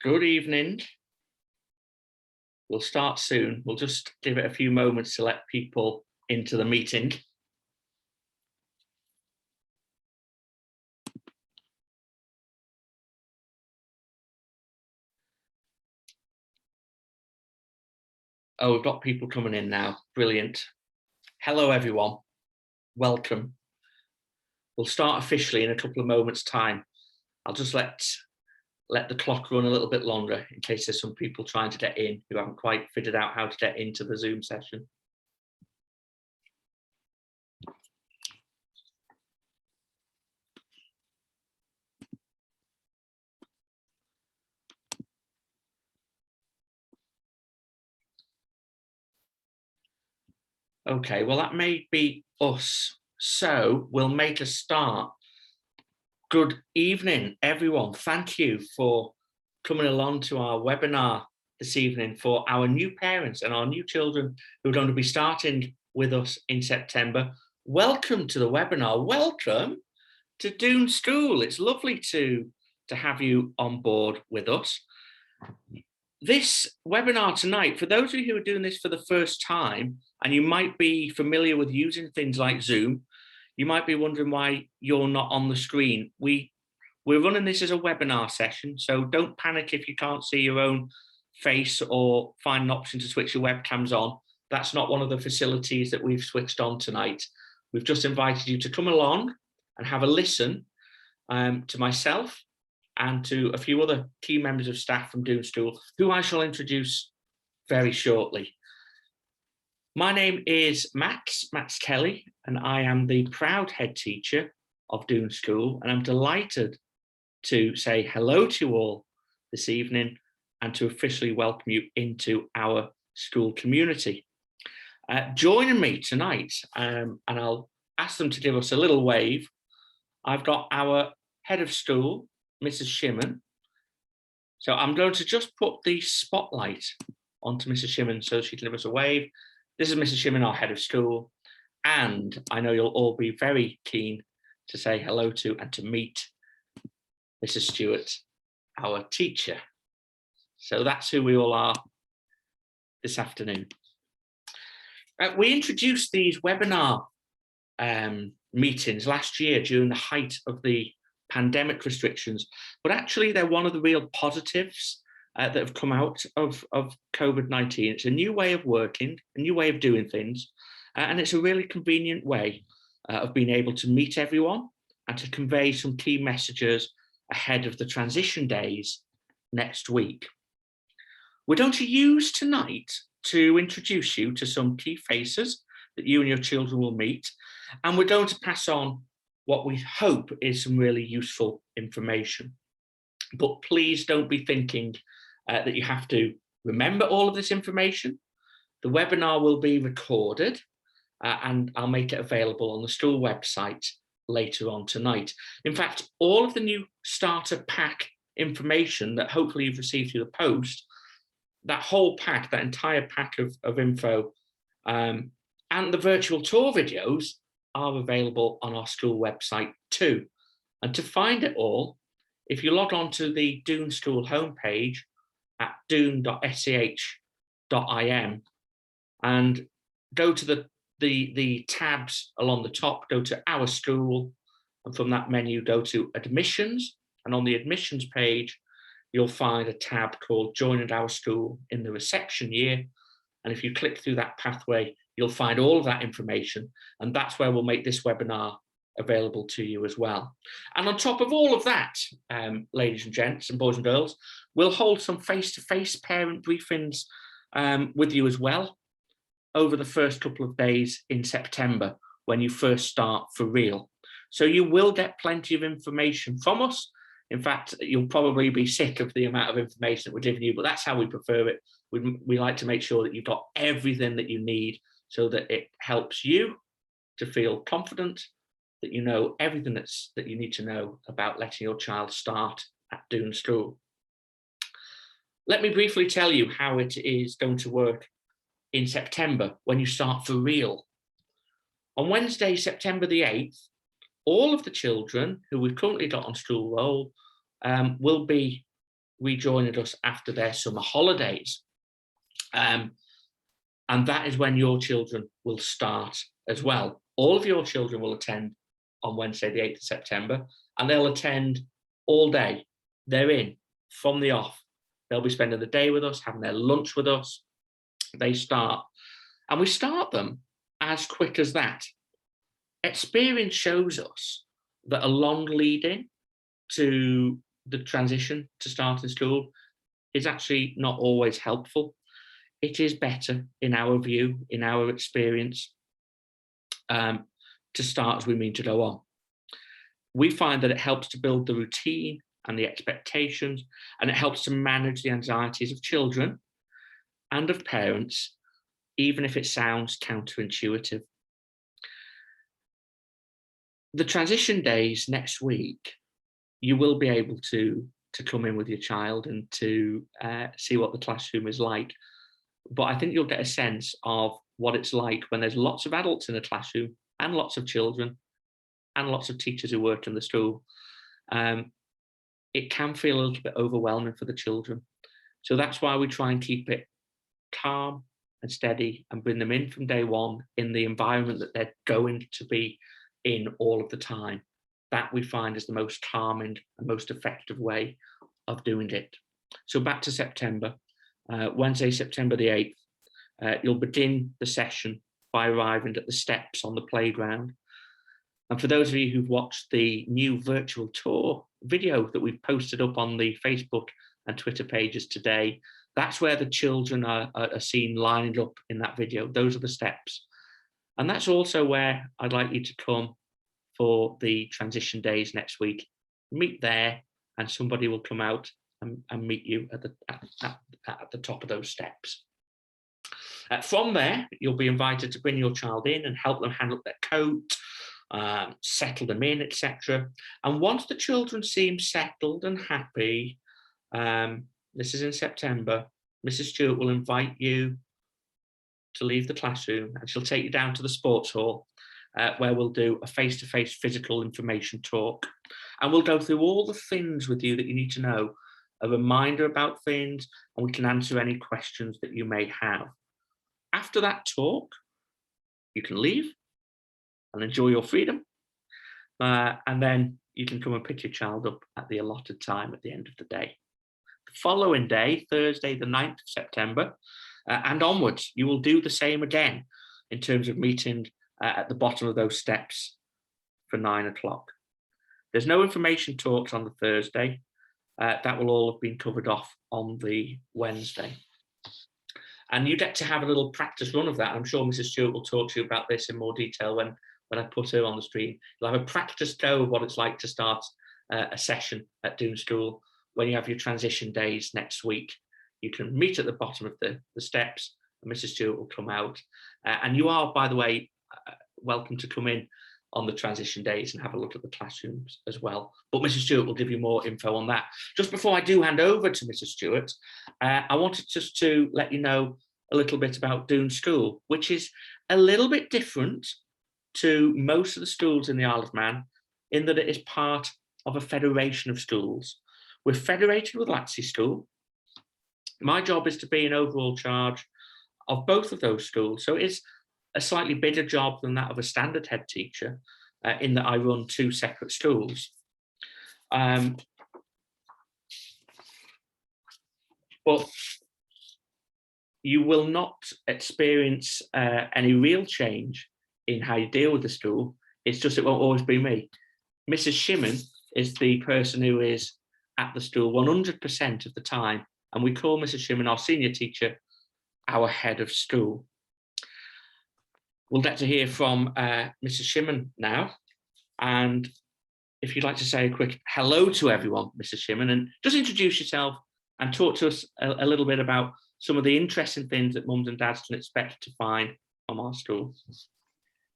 Good evening. We'll start soon. We'll just give it a few moments to let people into the meeting. Oh, we've got people coming in now. Brilliant. Hello, everyone. Welcome. We'll start officially in a couple of moments' time. I'll just let the clock run a little bit longer in case there's some people trying to get in who haven't quite figured out how to get into the Zoom session. Okay, well, that may be us. So we'll make a start. Good evening, everyone. Thank you for coming along to our webinar this evening for our new parents and our new children who are going to be starting with us in September. Welcome to the webinar. Welcome to Doon School. It's lovely to have you on board with us. This webinar tonight, for those of you who are doing this for the first time, and you might be familiar with using things like Zoom, you might be wondering why you're not on the screen. We're running this as a webinar session, so don't panic if you can't see your own face or find an option to switch your webcams on. That's not one of the facilities that we've switched on tonight. We've just invited you to come along and have a listen to myself and to a few other key members of staff from Doon School, who I shall introduce very shortly. My name is Max Kelly, and I am the proud head teacher of Doon School, and I'm delighted to say hello to you all this evening and to officially welcome you into our school community. Joining me tonight, and I'll ask them to give us a little wave, I've got our head of school, Mrs. Shimon. So I'm going to just put the spotlight onto Mrs. Shimon so she can give us a wave. This is Mrs. Shimon, our head of school, and I know you'll all be very keen to say hello to and to meet Mrs. Stewart, our teacher. So that's who we all are this afternoon. We introduced these webinar meetings last year during the height of the pandemic restrictions, but actually they're one of the real positives that have come out of COVID-19. It's a new way of working, a new way of doing things, and it's a really convenient way of being able to meet everyone and to convey some key messages ahead of the transition days next week. We're going to use tonight to introduce you to some key faces that you and your children will meet, and we're going to pass on what we hope is some really useful information. But please don't be thinking that you have to remember all of this information. The webinar will be recorded and I'll make it available on the school website later on tonight. In fact, all of the new starter pack information that hopefully you've received through the post, that whole pack, that entire pack of info, and the virtual tour videos are available on our school website too. And to find it all, if you log on to the Doon School homepage at doon.sch.im and go to the tabs along the top, go to Our School, and from that menu go to Admissions, and on the Admissions page you'll find a tab called Join Our School in the reception year, and if you click through that pathway you'll find all of that information, and that's where we'll make this webinar available to you as well. And on top of all of that, ladies and gents and boys and girls, we'll hold some face-to-face parent briefings with you as well over the first couple of days in September when you first start for real. So you will get plenty of information from us. In fact, you'll probably be sick of the amount of information that we're giving you, but that's how we prefer it. We like to make sure that you've got everything that you need so that it helps you to feel confident that you know everything that you need to know about letting your child start at Doon School. Let me briefly tell you how it is going to work in September when you start for real. On Wednesday, September the 8th, all of the children who we've currently got on school roll will be rejoining us after their summer holidays. And that is when your children will start as well. All of your children will attend on Wednesday, the 8th of September, and they'll attend all day. They're in from the off. They'll be spending the day with us, having their lunch with us. They start, and we start them as quick as that. Experience shows us that a long lead-in to the transition to starting school is actually not always helpful. It is better, in our view, in our experience, to start as we mean to go on. We find that it helps to build the routine and the expectations, and it helps to manage the anxieties of children and of parents, even if it sounds counterintuitive. The transition days next week, you will be able to come in with your child and to see what the classroom is like. But I think you'll get a sense of what it's like when there's lots of adults in the classroom and lots of children and lots of teachers who work in the school. It can feel a little bit overwhelming for the children. So that's why we try and keep it calm and steady and bring them in from day one in the environment that they're going to be in all of the time. That we find is the most calming and most effective way of doing it. So back to September, Wednesday, September the 8th, you'll begin the session by arriving at the steps on the playground. And for those of you who've watched the new virtual tour video that we've posted up on the Facebook and Twitter pages today, that's where the children are seen lining up in that video. Those are the steps. And that's also where I'd like you to come for the transition days next week. Meet there, and somebody will come out and meet you at the top of those steps. From there, you'll be invited to bring your child in and help them handle their coat, settle them in, etc. And once the children seem settled and happy, this is in September, Mrs. Stewart will invite you to leave the classroom, and she'll take you down to the sports hall, where we'll do a face-to-face physical information talk. And we'll go through all the things with you that you need to know, a reminder about things, and we can answer any questions that you may have. After that talk, you can leave and enjoy your freedom. And then you can come and pick your child up at the allotted time at the end of the day. The following day, Thursday, the 9th of September, and onwards, you will do the same again in terms of meeting at the bottom of those steps for 9 o'clock. There's no information talks on the Thursday. That will all have been covered off on the Wednesday. And you get to have a little practice run of that. I'm sure Mrs. Stewart will talk to you about this in more detail when I put her on the screen. You'll have a practice go of what it's like to start a session at Doon School when you have your transition days next week. You can meet at the bottom of the steps, and Mrs. Stewart will come out. And you are, by the way, welcome to come in on the transition days and have a look at the classrooms as well. But Mrs. Stewart will give you more info on that. Just before I do hand over to Mrs. Stewart, I wanted just to let you know a little bit about Doon School, which is a little bit different to most of the schools in the Isle of Man, in that it is part of a federation of schools. We're federated with Latsey School. My job is to be in overall charge of both of those schools. So it's a slightly bigger job than that of a standard head teacher, in that I run 2 separate schools. But you will not experience any real change in how you deal with the school. It's just it won't always be me. Mrs. Shimon is the person who is at the school 100% of the time, and we call Mrs. Shimon, our senior teacher, our head of school. We'll get to hear from Mrs. Shimon now, and if you'd like to say a quick hello to everyone, Mrs. Shimon, and just introduce yourself and talk to us a little bit about some of the interesting things that mums and dads can expect to find from our school.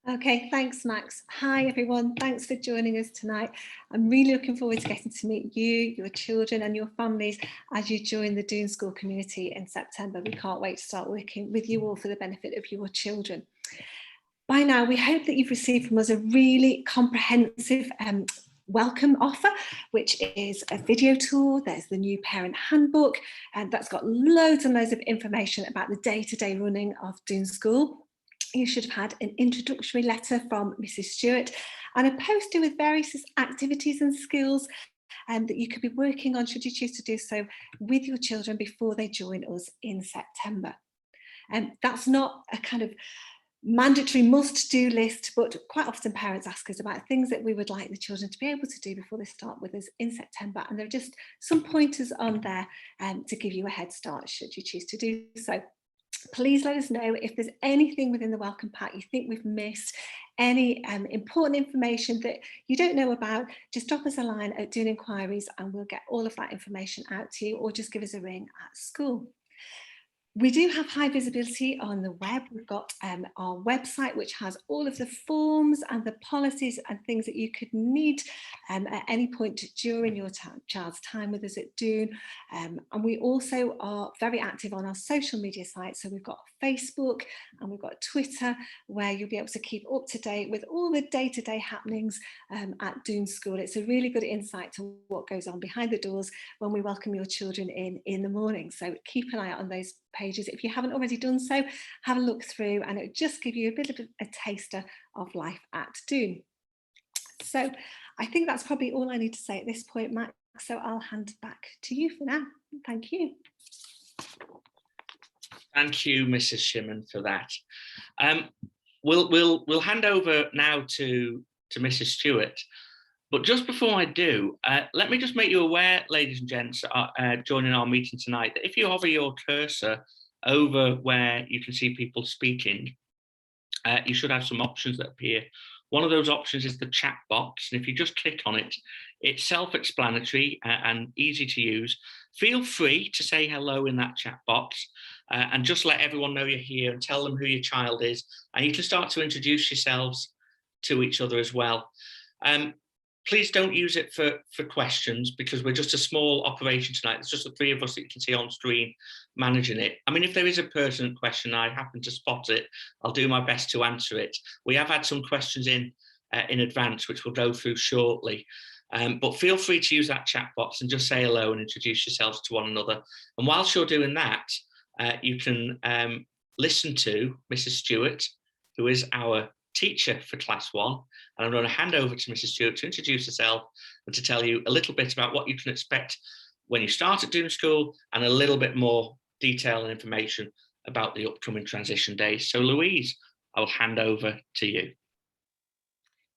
Okay, thanks, Max. Hi, everyone. Thanks for joining us tonight. I'm really looking forward to getting to meet you, your children and your families as you join the Doon School community in September. We can't wait to start working with you all for the benefit of your children. By now, we hope that you've received from us a really comprehensive welcome offer, which is a video tour. There's the new parent handbook, and that's got loads and loads of information about the day-to-day running of Doon School. You should have had an introductory letter from Mrs. Stewart and a poster with various activities and skills that you could be working on, should you choose to do so, with your children before they join us in September. That's not a kind of mandatory must-do list, but quite often parents ask us about things that we would like the children to be able to do before they start with us in September, and there are just some pointers on there to give you a head start should you choose to do so. Please let us know if there's anything within the welcome pack you think we've missed, any important information that you don't know about. Just drop us a line at Doon Inquiries and we'll get all of that information out to you, or just give us a ring at school. We do have high visibility on the web. We've got our website, which has all of the forms and the policies and things that you could need at any point during your child's time with us at Doon. And we also are very active on our social media sites. So we've got Facebook and we've got Twitter, where you'll be able to keep up to date with all the day-to-day happenings at Doon School. It's a really good insight to what goes on behind the doors when we welcome your children in the morning. So keep an eye out on those pages. If you haven't already done so, have a look through and it'll just give you a bit of a taster of life at Doon. So I think that's probably all I need to say at this point, Max. So I'll hand back to you for now. Thank you. Thank you, Mrs. Shimon, for that. We'll hand over now to Mrs. Stewart. But just before I do, let me just make you aware, ladies and gents, joining our meeting tonight, that if you hover your cursor over where you can see people speaking, you should have some options that appear. One of those options is the chat box, and if you just click on it, it's self-explanatory and easy to use. Feel free to say hello in that chat box and just let everyone know you're here and tell them who your child is, and you can start to introduce yourselves to each other as well. Please don't use it for questions, because we're just a small operation tonight. It's just the three of us that you can see on screen managing it. I mean, if there is a pertinent question, I happen to spot it, I'll do my best to answer it. We have had some questions in advance, which we'll go through shortly. But feel free to use that chat box and just say hello and introduce yourselves to one another. And whilst you're doing that, you can listen to Mrs. Stewart, who is our teacher for Class 1, and I'm going to hand over to Mrs. Stewart to introduce herself and to tell you a little bit about what you can expect when you start at Doon School, and a little bit more detail and information about the upcoming transition days. So Louise, I'll hand over to you.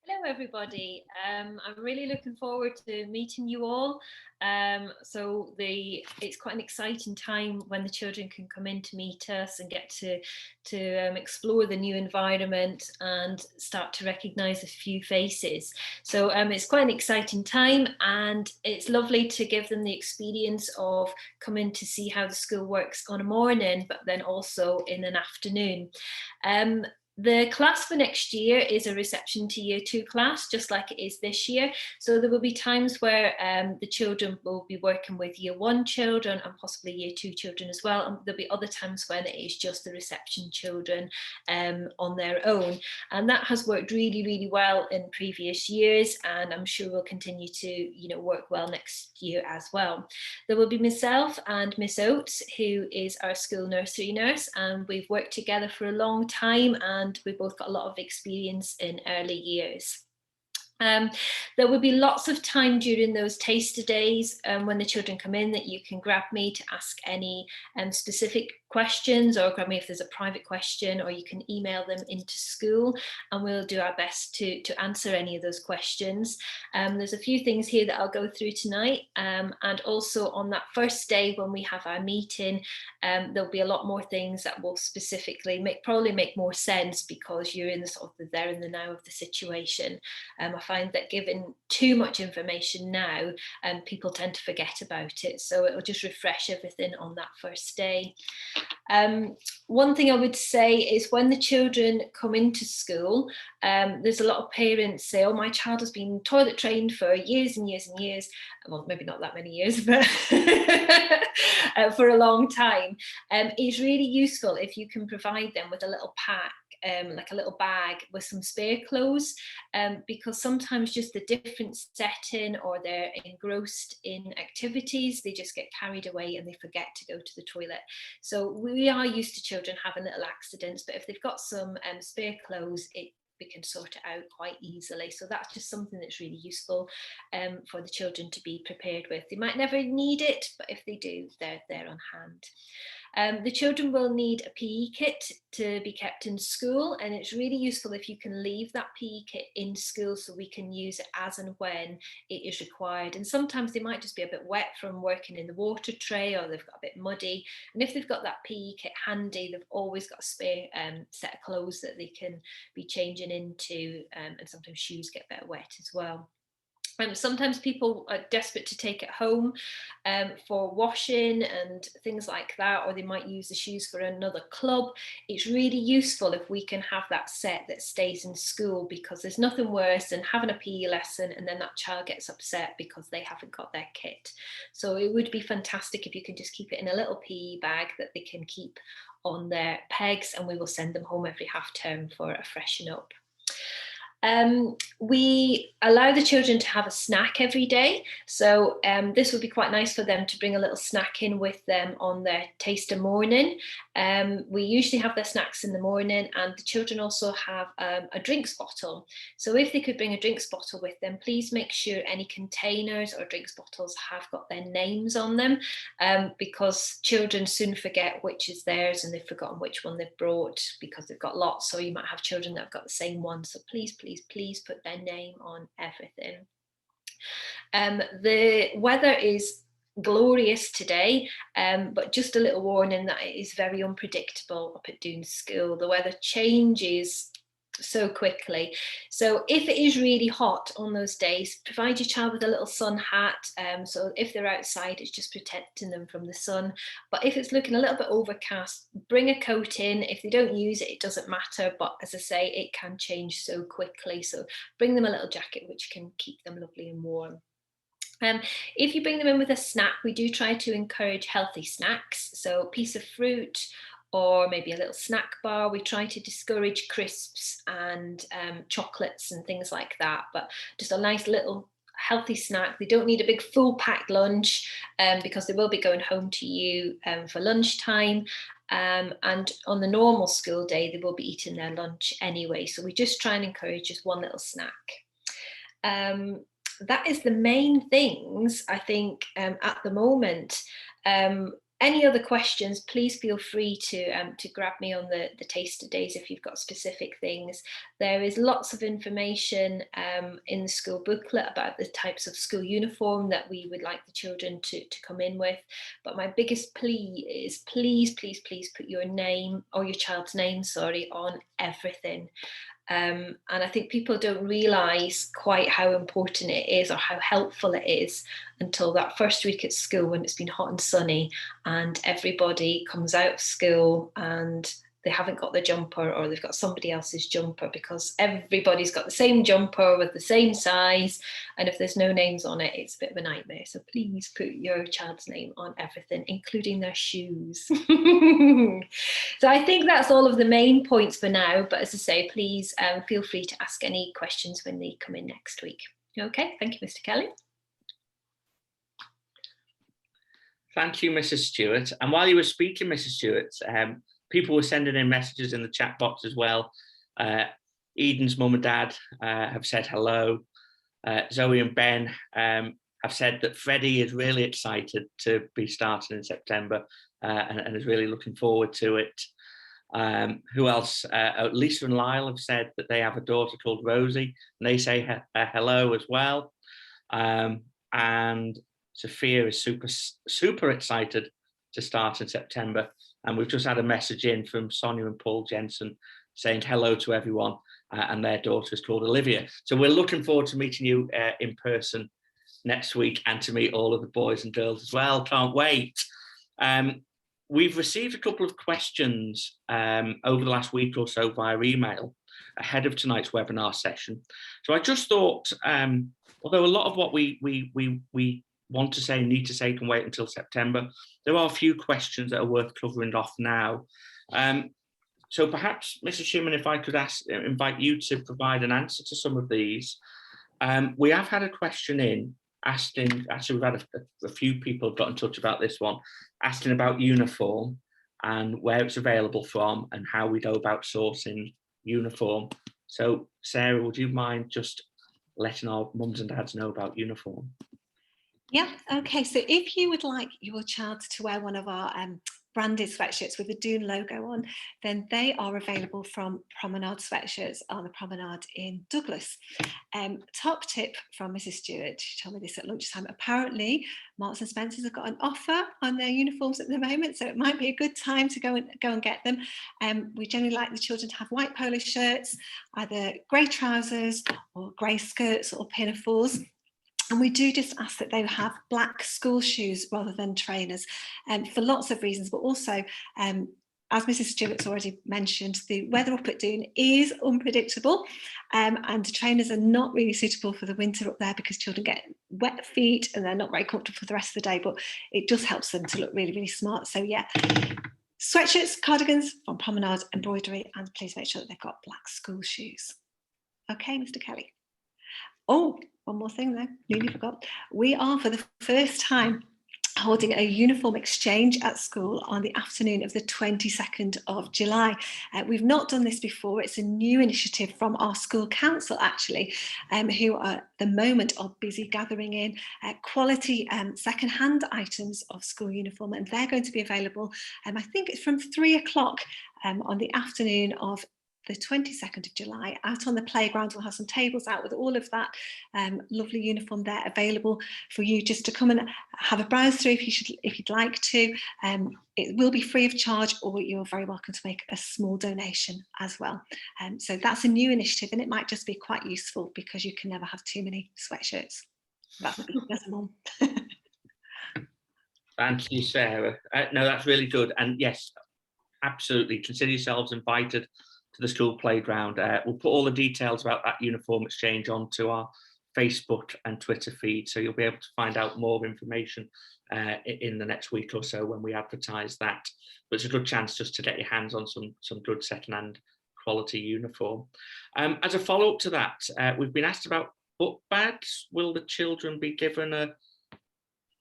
Hello everybody, I'm really looking forward to meeting you all. It's quite an exciting time when the children can come in to meet us and get to explore the new environment and start to recognise a few faces. So it's quite an exciting time, and it's lovely to give them the experience of coming to see how the school works on a morning, but then also in an afternoon. The class for next year is a reception to Year 2 class, just like it is this year. So there will be times where the children will be working with Year 1 children and possibly Year 2 children as well. And there'll be other times when it is just the reception children on their own. And that has worked really, really well in previous years, and I'm sure will continue to, work well next year as well. There will be myself and Miss Oates, who is our school nursery nurse, and we've worked together for a long time, and we've both got a lot of experience in early years. There will be lots of time during those taster days when the children come in that you can grab me to ask any specific questions, or grab me if there's a private question, or you can email them into school and we'll do our best to answer any of those questions. There's a few things here that I'll go through tonight, and also on that first day when we have our meeting, there'll be a lot more things that will specifically probably make more sense, because you're in the sort of the there and the now of the situation. I find that giving too much information now, people tend to forget about it, so it'll just refresh everything on that first day. One thing I would say is when the children come into school, there's a lot of parents say, oh, my child has been toilet trained for years and years and years. Well, maybe not that many years, but for a long time. It's really useful if you can provide them with a little pack like a little bag with some spare clothes, because sometimes just the different setting, or they're engrossed in activities, they just get carried away and they forget to go to the toilet. So we are used to children having little accidents, but if they've got some spare clothes, we can sort it out quite easily. So that's just something that's really useful for the children to be prepared with. They might never need it, but if they do, they're there on hand. The children will need a PE kit to be kept in school, and it's really useful if you can leave that PE kit in school so we can use it as and when it is required. And sometimes they might just be a bit wet from working in the water tray, or they've got a bit muddy. And if they've got that PE kit handy, they've always got a spare set of clothes that they can be changing into, and sometimes shoes get a bit wet as well. Sometimes people are desperate to take it home for washing and things like that, or they might use the shoes for another club. It's really useful if we can have that set that stays in school, because there's nothing worse than having a PE lesson and then that child gets upset because they haven't got their kit. So it would be fantastic if you can just keep it in a little PE bag that they can keep on their pegs, and we will send them home every half term for a freshen up. We allow the children to have a snack every day, so this would be quite nice for them to bring a little snack in with them on their taster morning. We usually have their snacks in the morning, and the children also have a drinks bottle. So if they could bring a drinks bottle with them, please make sure any containers or drinks bottles have got their names on them, because children soon forget which is theirs, and they've forgotten which one they've brought because they've got lots. So you might have children that have got the same one, so please put their name on everything. The weather is glorious today, but just a little warning that it is very unpredictable up at Doon School. The weather changes so quickly. So if it is really hot on those days, provide your child with a little sun hat. So if they're outside, it's just protecting them from the sun. But if it's looking a little bit overcast, bring a coat in. If they don't use it, it doesn't matter. But as I say, it can change so quickly. So bring them a little jacket, which can keep them lovely and warm. If you bring them in with a snack, we do try to encourage healthy snacks. So a piece of fruit, or maybe a little snack bar. We try to discourage crisps and chocolates and things like that, but just a nice little healthy snack. They don't need a big full packed lunch because they will be going home to you for lunchtime. And on the normal school day, they will be eating their lunch anyway. So we just try and encourage just one little snack. That is the main things, I think, at the moment. Any other questions, please feel free to grab me on the taster days if you've got specific things. There is lots of information in the school booklet about the types of school uniform that we would like the children to come in with. But my biggest plea is please put your name, or your child's name, sorry, on everything. And I think people don't realise quite how important it is, or how helpful it is, until that first week at school when it's been hot and sunny and everybody comes out of school and they haven't got the jumper, or they've got somebody else's jumper, because everybody's got the same jumper with the same size, and if there's no names on it, it's a bit of a nightmare. So please put your child's name on everything, including their shoes. So I think that's all of the main points for now, but as I say, please feel free to ask any questions when they come in next week. Okay, thank you, Mr. Kelly. Thank you, Mrs. Stewart. And while you were speaking, Mrs. Stewart, people were sending in messages in the chat box as well. Eden's mum and dad have said hello. Zoe and Ben have said that Freddie is really excited to be starting in September and is really looking forward to it. Who else? Lisa and Lyle have said that they have a daughter called Rosie, and they say hello as well. And Sophia is super excited to start in September. And we've just had a message in from Sonia and Paul Jensen saying hello to everyone, and their daughter is called Olivia. So we're looking forward to meeting you in person next week, and to meet all of the boys and girls as well. Can't wait. We've received a couple of questions over the last week or so via email ahead of tonight's webinar session. So I just thought, although a lot of what we want to say, need to say, can wait until September, there are a few questions that are worth covering off now. So perhaps, Mrs. Shimon, if I could invite you to provide an answer to some of these. We have had a question in asking, actually we've had a few people got in touch about this one, asking about uniform and where it's available from and how we go about sourcing uniform. So Sarah, would you mind just letting our mums and dads know about uniform? Yeah, okay, so if you would like your child to wear one of our branded sweatshirts with the Doon logo on, then they are available from Promenade Sweatshirts on the Promenade in Douglas. Top tip from Mrs. Stewart, she told me this at lunchtime. Apparently, Marks and Spencer's have got an offer on their uniforms at the moment, so it might be a good time to go and get them. We generally like the children to have white polo shirts, either grey trousers or grey skirts or pinafores. And we do just ask that they have black school shoes rather than trainers, for lots of reasons, but also, as Mrs. Stewart's already mentioned, the weather up at Doon is unpredictable, and trainers are not really suitable for the winter up there because children get wet feet and they're not very comfortable for the rest of the day, but it just helps them to look really, really smart. So yeah, sweatshirts, cardigans from Promenade Embroidery, and please make sure that they've got black school shoes. Okay, Mr. Kelly. Oh, one more thing though, nearly forgot. We are for the first time holding a uniform exchange at school on the afternoon of the 22nd of July. We've not done this before. It's a new initiative from our school council actually, who are at the moment are busy gathering in quality second-hand items of school uniform, and they're going to be available, I think it's from 3 o'clock on the afternoon of the 22nd of July. Out on the playground, we'll have some tables out with all of that lovely uniform there available for you just to come and have a browse through if you'd like to. It will be free of charge, or you're very welcome to make a small donation as well. So that's a new initiative, and it might just be quite useful because you can never have too many sweatshirts. That's a mum. Thank you, Sarah. No, that's really good. And yes, absolutely, consider yourselves invited to the school playground. We'll put all the details about that uniform exchange onto our Facebook and Twitter feed, so you'll be able to find out more information in the next week or so when we advertise that. But it's a good chance just to get your hands on some good second-hand quality uniform. As a follow-up to that, we've been asked about book bags. Will the children be given a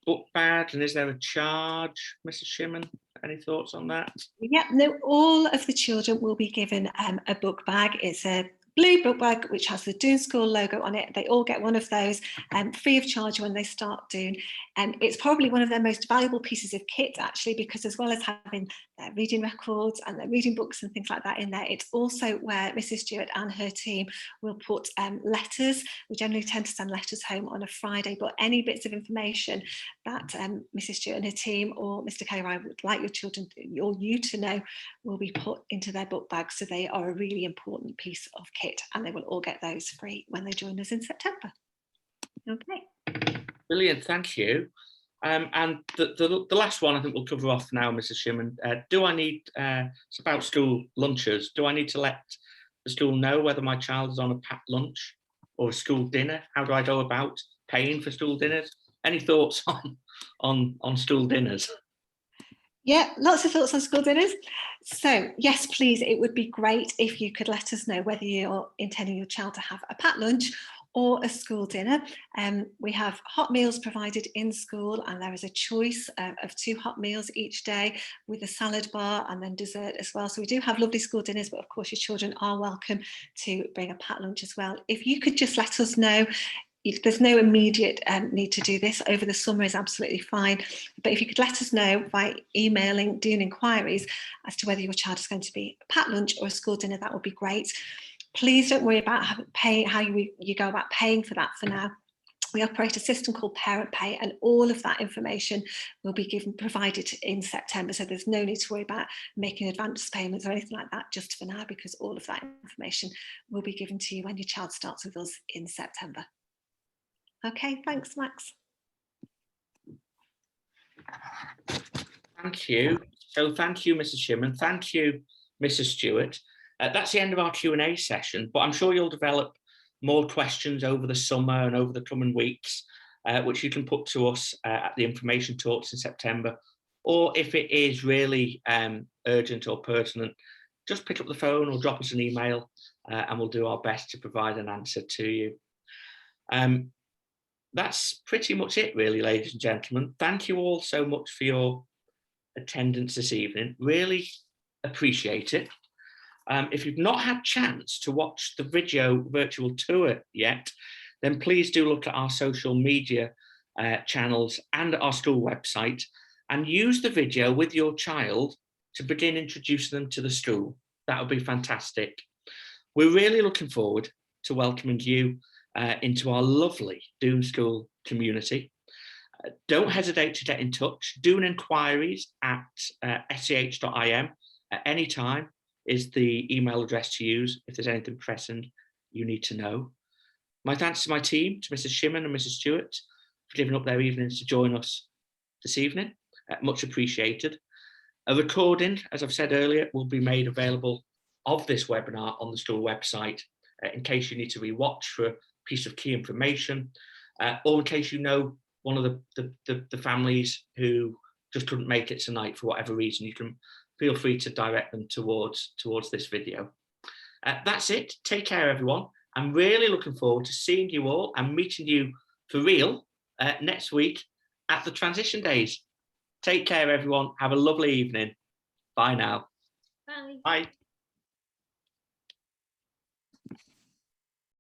book bag, and is there a charge, Mrs. Shimon? Any thoughts on that? Yeah, no, all of the children will be given a book bag. It's a blue book bag which has the Doon School logo on it. They all get one of those free of charge when they start Doon. And it's probably one of their most valuable pieces of kit actually, because as well as having their reading records and their reading books and things like that in there, it's also where Mrs. Stewart and her team will put letters. We generally tend to send letters home on a Friday, but any bits of information that Mrs. Stewart and her team or Mr. Kelly would like your children or you to know will be put into their book bag. So they are a really important piece of kit, and they will all get those free when they join us in September. Okay. Brilliant, thank you. And the last one I think we'll cover off now, Mrs. Shimon. Do I need, it's about school lunches, do I need to let the school know whether my child is on a packed lunch or a school dinner? How do I go about paying for school dinners? Any thoughts on school dinners? Yeah, lots of thoughts on school dinners. So yes, please, it would be great if you could let us know whether you're intending your child to have a packed lunch or a school dinner. We have hot meals provided in school, and there is a choice of 2 hot meals each day with a salad bar and then dessert as well. So we do have lovely school dinners, but of course your children are welcome to bring a packed lunch as well. If you could just let us know. There's no immediate need to do this. Over the summer is absolutely fine. But if you could let us know by emailing Doon Inquiries as to whether your child is going to be a packed lunch or a school dinner, that would be great. Please don't worry about how you go about paying for that for now. We operate a system called Parent Pay, and all of that information will be provided in September. So there's no need to worry about making advance payments or anything like that just for now, because all of that information will be given to you when your child starts with us in September. Okay, thanks, Max. Thank you. So thank you, Mrs. Shimon. Thank you, Mrs. Stewart. That's the end of our Q&A session, but I'm sure you'll develop more questions over the summer and over the coming weeks, which you can put to us at the information talks in September. Or if it is really urgent or pertinent, just pick up the phone or drop us an email and we'll do our best to provide an answer to you. That's pretty much it, really, ladies and gentlemen. Thank you all so much for your attendance this evening. Really appreciate it. If you've not had a chance to watch the video virtual tour yet, then please do look at our social media channels and our school website and use the video with your child to begin introducing them to the school. That would be fantastic. We're really looking forward to welcoming you into our lovely Doon School community. Don't hesitate to get in touch. Doon Inquiries at sch.im at any time is the email address to use if there's anything pressing you need to know. My thanks to my team, to Mrs. Shimon and Mrs. Stewart, for giving up their evenings to join us this evening. Much appreciated. A recording, as I've said earlier, will be made available of this webinar on the school website in case you need to rewatch for a piece of key information, or in case you know one of the families who just couldn't make it tonight for whatever reason. You can feel free to direct them towards this video. That's it. Take care, everyone. I'm really looking forward to seeing you all and meeting you for real next week at the transition days. Take care, everyone. Have a lovely evening. Bye now. Bye. Bye.